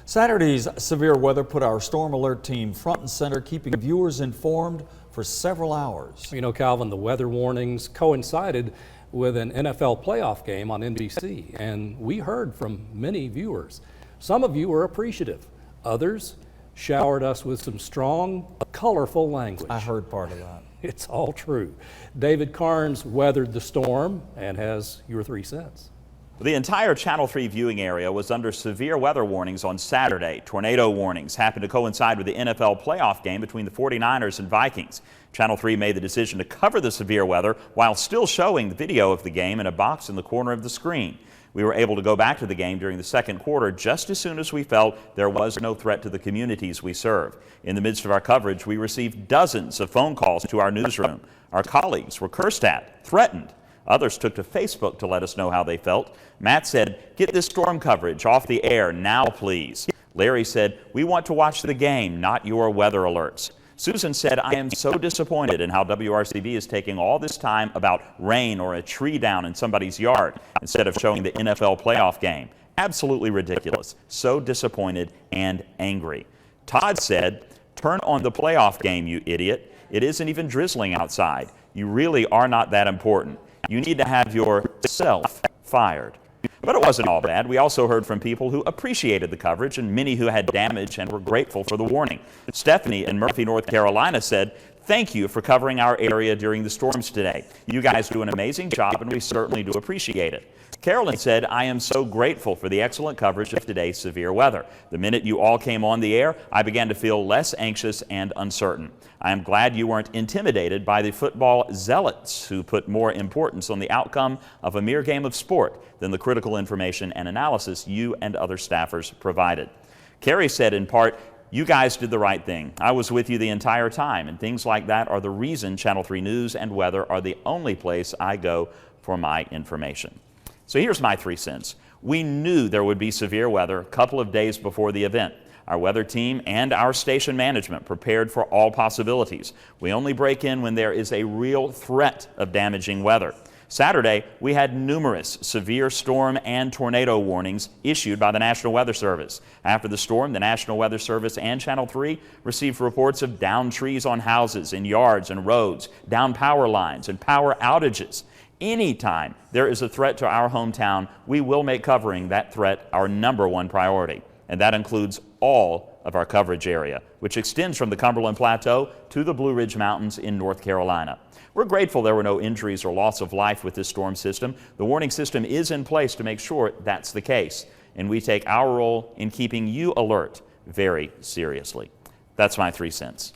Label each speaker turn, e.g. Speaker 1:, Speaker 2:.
Speaker 1: Saturday's severe weather put our storm alert team front and center, keeping viewers informed for several hours.
Speaker 2: You know, Calvin, the weather warnings coincided with an NFL playoff game on NBC, and we heard from many viewers. Some of you were appreciative. Others showered us with some strong, colorful language.
Speaker 1: I heard part of that.
Speaker 2: It's all true. David Carnes weathered the storm and has your 3 cents.
Speaker 3: The entire Channel 3 viewing area was under severe weather warnings on Saturday. Tornado warnings happened to coincide with the NFL playoff game between the 49ers and Vikings. Channel 3 made the decision to cover the severe weather while still showing the video of the game in a box in the corner of the screen. We were able to go back to the game during the second quarter just as soon as we felt there was no threat to the communities we serve. In the midst of our coverage, we received dozens of phone calls to our newsroom. Our colleagues were cursed at, threatened. Others took to Facebook to let us know how they felt. Matt said, "Get this storm coverage off the air now, please." Larry said, "We want to watch the game, not your weather alerts." Susan said, "I am so disappointed in how WRCB is taking all this time about rain or a tree down in somebody's yard instead of showing the NFL playoff game. Absolutely ridiculous. So disappointed and angry." Todd said, "Turn on the playoff game, you idiot. It isn't even drizzling outside. You really are not that important. You need to have yourself fired." But it wasn't all bad. We also heard from people who appreciated the coverage and many who had damage and were grateful for the warning. Stephanie in Murphy, North Carolina said, "Thank you for covering our area during the storms today. You guys do an amazing job and we certainly do appreciate it." Carolyn said, "I am so grateful for the excellent coverage of today's severe weather. The minute you all came on the air, I began to feel less anxious and uncertain. I am glad you weren't intimidated by the football zealots who put more importance on the outcome of a mere game of sport than the critical information and analysis you and other staffers provided." Carrie said in part, "You guys did the right thing. I was with you the entire time, and things like that are the reason Channel 3 News and Weather are the only place I go for my information." So here's my 3 cents. We knew there would be severe weather a couple of days before the event. Our weather team and our station management prepared for all possibilities. We only break in when there is a real threat of damaging weather. Saturday, we had numerous severe storm and tornado warnings issued by the National Weather Service. After the storm, the National Weather Service and Channel 3 received reports of downed trees on houses, in yards and roads, down power lines and power outages. Anytime there is a threat to our hometown, we will make covering that threat our #1 priority. And that includes all of our coverage area, which extends from the Cumberland Plateau to the Blue Ridge Mountains in North Carolina. We're grateful there were no injuries or loss of life with this storm system. The warning system is in place to make sure that's the case. And we take our role in keeping you alert very seriously. That's my 3 cents.